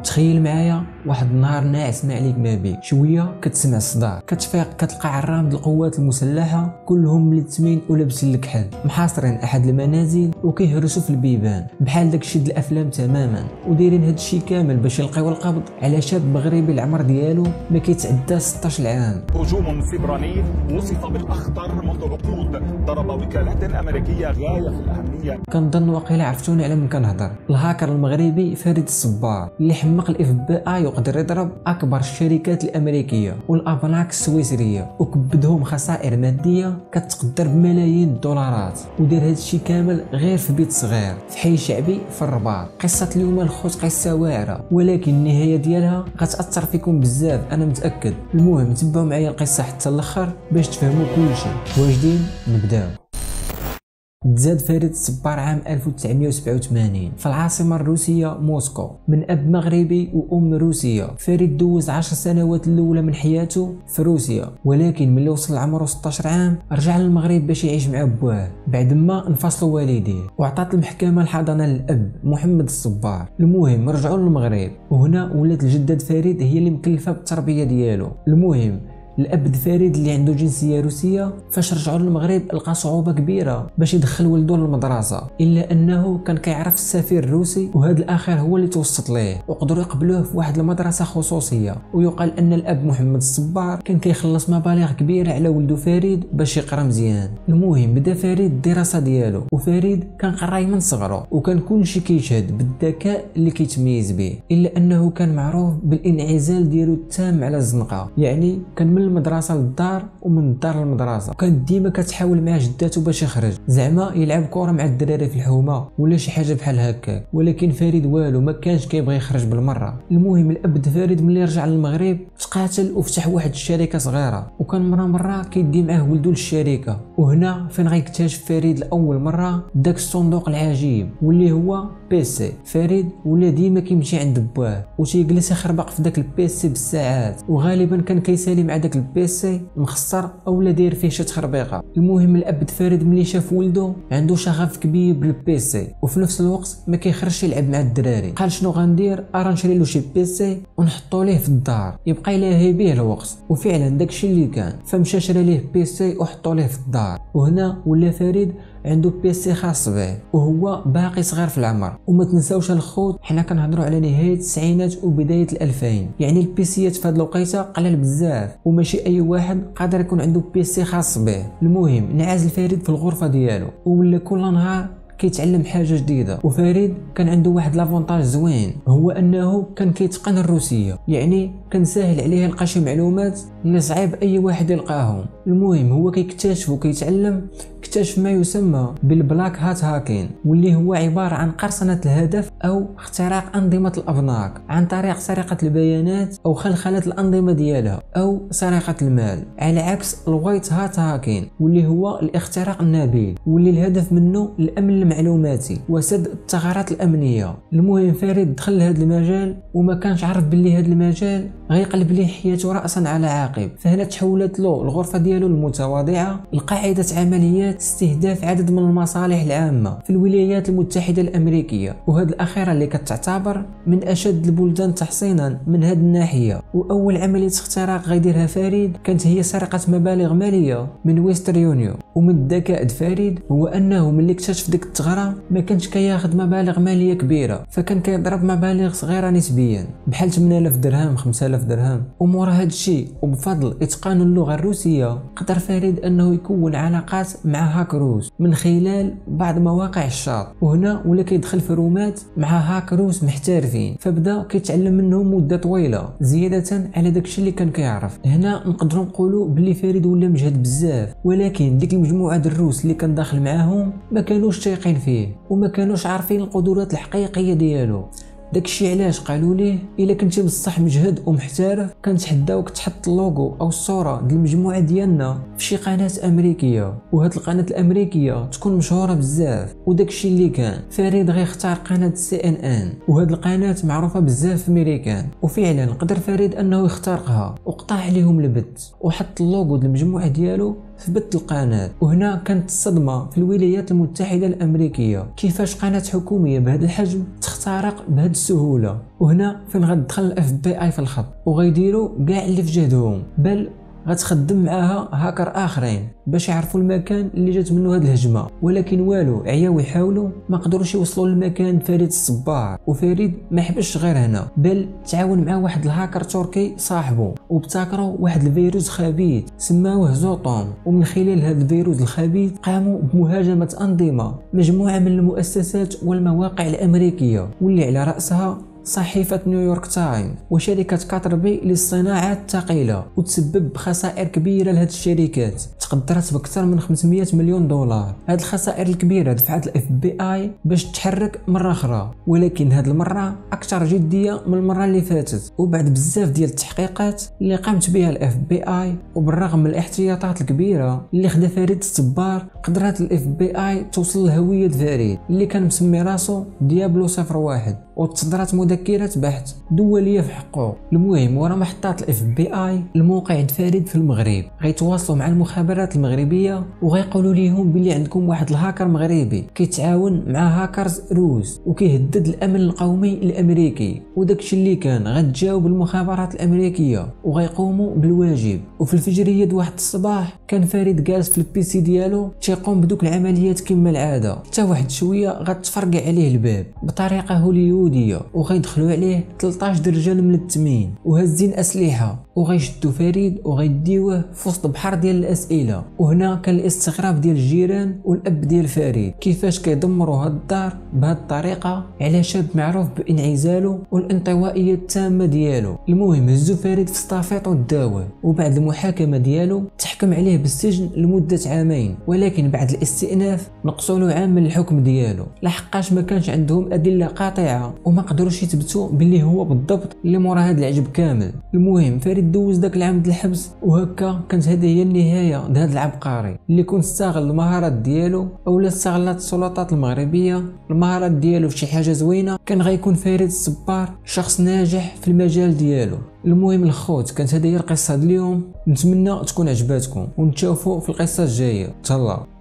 تخيل معايا واحد النهار ناعس ما عليك ما بيك، شويه كتسمع الصداع، كتفيق كتلقى عرام د القوات المسلحه كلهم ملتمين ولابسين الكحل محاصرين احد المنازل وكيهرسوا في البيبان بحال داكشي د الافلام تماما، ودايرين هادشي كامل باش يلقيو القبض على شاب مغربي العمر ديالو ما كيتعدى 16 عام. هجوم سبراني وصف بالاخطر منذ عقود ضرب وكالات امريكيه غايه في الاهميه. كنظن واقيلا عرفتوني على من كنهضر، الهاكر المغربي فريد الصبار اللي حمق الاف بي اي يقدر يضرب اكبر الشركات الامريكيه والابناك السويسريه وكبدهم خسائر ماديه كتقدر بملايين الدولارات، ودار هادشي كامل غير في بيت صغير في حي شعبي في الرباط. قصه اليوم الخوت قصه واعره ولكن النهايه ديالها غتاثر فيكم بزاف انا متاكد. المهم تبعوا معايا القصه حتى الاخر باش تفهموا كلشي. واجدين؟ نبداو. تزاد فريد الصبار عام 1987 في العاصمة الروسية موسكو من أب مغربي وأم روسية. فريد دوز 10 سنوات الأولى من حياته في روسيا، ولكن ملي وصل لعمره 16 عام رجع للمغرب باش يعيش مع بواه بعد ما انفصلوا والديه، وعطات المحكمة الحضانة للأب محمد الصبار. المهم رجعوا للمغرب، وهنا ولات الجدة فريد هي اللي مكلفة بالتربية ديالو. المهم الاب فريد اللي عنده جنسيه روسيه فاش رجعوا للمغرب لقى صعوبه كبيره باش يدخل ولده للمدرسه، الا انه كان كيعرف السفير الروسي وهذا الاخر هو اللي توسط ليه وقدروا يقبلوه في واحد المدرسه خصوصيه. ويقال ان الاب محمد الصبار كان كيخلص مبالغ كبيره على ولده فريد باش يقرا مزيان. المهم بدا فريد الدراسه ديالو، وفريد كان قراي من صغره وكان كلشي كيشهد بالذكاء اللي كيتميز به، الا انه كان معروف بالانعزال ديالو التام على الزنقه، يعني كان من المدرسه للدار ومن الدار للمدرسه، وكانت ديما كتحاول مع جداته باش يخرج زعما يلعب كره مع الدراري في الحومه ولا شي حاجه بحال هكا، ولكن فريد والو ما كانش كيبغي يخرج بالمره. المهم الاب فريد ملي رجع للمغرب تقاتل وفتح واحد الشركه صغيره، وكان مره كيدي معاه ولدو للشركه، وهنا فين غيكتشف فريد لاول مره داك الصندوق العجيب واللي هو بيسي. فريد ولا ديما كيمشي عند بواه وتيجلس يخربق في داك البيسي بالساعات، وغالبا كان كيسالي مع داك البيسي مخسر اولا داير فيه شي تخربيقه. المهم الاب فريد ملي شاف ولده عنده شغف كبير بالبيسي وفي نفس الوقت ما كيخرجش يلعب مع الدراري، قال شنو غندير؟ ارا نشري له شي بيسي ونحطو ليه في الدار يبقى يلاهي به الوقت. وفعلا داكشي اللي كان، فمشى شرى ليه بيسي وحطو ليه في الدار، وهنا ولا فريد عنده بيسي خاص به وهو باقي صغير في العمر. وما تنساوش الخوت حنا كنهضروا على نهايه التسعينات وبدايه ال2000، يعني البيسيات في هاد الوقيته قلال بزاف وماشي اي واحد قادر يكون عنده بيسي خاص به. المهم انعزل فريد في الغرفه ديالو ولا كل نهار كيتعلم حاجه جديده. وفريد كان عنده واحد لافونتاج زوين هو انه كان كيتقن الروسيه، يعني كان ساهل عليه يلقى شي معلومات اللي صعيب اي واحد يلقاهم. المهم هو كيكتشف وكيتعلم، اكتشف ما يسمى بالبلاك هات هاكين واللي هو عباره عن قرصنه الهدف او اختراق انظمه الابناك عن طريق سرقه البيانات او خلخله الانظمه ديالها او سرقه المال، على عكس الوايت هات هاكين واللي هو الاختراق النبيل واللي الهدف منه الامن المعلوماتي وسد الثغرات الامنيه. المهم فريد دخل لهذا المجال وما كانش عارف باللي هذا المجال غيقلب ليه حياته راسا على عقب، فهنا تحولت له الغرفه ديالو المتواضعه لقاعده عمليات استهداف عدد من المصالح العامه في الولايات المتحده الامريكيه، وهذه الاخيره اللي كتعتبر من اشد البلدان تحصينا من هذه الناحيه. واول عمليه اختراق غيديرها فريد كانت هي سرقه مبالغ ماليه من ويستر يونيو. ومن الذكاء فريد هو انه ملي اكتشف ديك الثغره ما كانش كياخذ مبالغ ماليه كبيره، فكان كيضرب مبالغ صغيره نسبيا بحال 8000 درهم 5000 درهم. ومورا هذا الشيء وبفضل اتقان اللغه الروسيه قدر فريد انه يكون علاقات مع هاكروس من خلال بعض مواقع الشاط، وهنا ولا كيدخل في رومات مع هاكروس محترفين، فبدا كيتعلم منهم مده طويله زياده على داكشي اللي كان كيعرف. هنا نقدروا نقولوا بلي فريد ولا مجهد بزاف، ولكن ديك المجموعه د الروس اللي كان داخل معاهم ما كانوش تايقين فيه وما كانوش عارفين القدرات الحقيقيه ديالو. داكشي علاش قالوا ليه الا كنتي بصح مجهد ومحترف كنتحداوك تحط اللوغو او الصوره ديال المجموعه ديالنا في شي قناه امريكيه، وهاد القناه الامريكيه تكون مشهوره بزاف. وداكشي اللي كان فريد غيختار قناه CNN، وهاد القناه معروفه بزاف في امريكان، وفعلا قدر فريد انه يخترقها وقطع عليهم البث وحط اللوغو ديال المجموعه ديالو في بث القناه. وهنا كانت الصدمه في الولايات المتحده الامريكيه، كيفاش قناه حكوميه بهذا الحجم تختار تخترق بهذه السهوله. وهنا فين غتدخل الاف بي اي في الخط وغيديروا كاع اللي في جهدهم، بل غتخدم معاها هاكر اخرين باش يعرفوا المكان اللي جات منه هذه الهجمه. ولكن والو، عياو يحاولوا ما قدروش يوصلوا للمكان فريد الصبار. وفريد ما حبش غير هنا، بل تعاون مع واحد الهاكر تركي صاحبه وابتكروا واحد الفيروس خبيث سماوه زوطوم. ومن خلال هذا الفيروس الخبيث قاموا بمهاجمه انظمه، مجموعه من المؤسسات والمواقع الامريكيه واللي على راسها صحيفة نيويورك تايمز وشركة كاتربي للصناعات الثقيلة، وتسبب بخسائر كبيرة لهذه الشركات تقدرت بأكثر من 500 مليون دولار. هذه الخسائر الكبيرة دفعت الاف بي اي باش تحرك مرة أخرى، ولكن هذه المرة أكثر جدية من المرة اللي فاتت. وبعد بزاف ديال التحقيقات اللي قامت بها الاف بي اي وبالرغم من الاحتياطات الكبيرة اللي خدا فريد الصبار، قدرت الاف بي اي توصل لهوية فريد اللي كان مسمي راسو ديابلو 01 وتصدرت مذكرة بحث دولية في حقه. المهم ورا محطات الاف بي اي الموقع عند فريد في المغرب غيتواصلوا مع المخابرات المغربية وغيقولوا ليهم بلي عندكم واحد الهاكر مغربي كيتعاون مع هاكرز روس وكيهدد الامن القومي الامريكي. وداكشي اللي كان غتجاوب المخابرات الامريكيه وغيقوموا بالواجب. وفي الفجريه واحد الصباح كان فريد جالس في البيسي ديالو تيقوم بدوك العمليات كما العاده، حتى واحد شويه غتفرقع عليه الباب بطريقه هوليوديه وغيدخلوا عليه 13 رجال ملتمين وهازين اسلحه وغيشدوا فريد وغيديوه في وسط بحر ديال الاسئله. وهنا كان الاستغراب ديال الجيران والاب ديال فريد كيفاش كيدمروا هاد الدار بهاد الطريقه على شاب معروف بانعزاله والانطوائيه التامه ديالو. المهم هزوا فريد في ستافيط وداوه، وبعد المحاكمه ديالو تحكم عليه بالسجن لمده عامين، ولكن بعد الاستئناف نقصوا له عام من الحكم ديالو لحقاش ما كانش عندهم ادله قاطعه وما قدروش يثبتوا باللي هو بالضبط اللي مورا هاد العجب كامل. المهم فريد دوز داك العام د الحبس، وهكا كانت هذه هي النهايه لهذا العبقري اللي كون استغل المهارات ديالو اولا استغلت السلطات المغربيه المهارات ديالو في شي حاجه زوينه، كان غيكون فريد الصبار شخص ناجح في المجال ديالو. المهم الخوت كانت هذه هي القصه اليوم، نتمنى تكون عجباتكم ونتشوفوا في القصه الجايه. تهلا.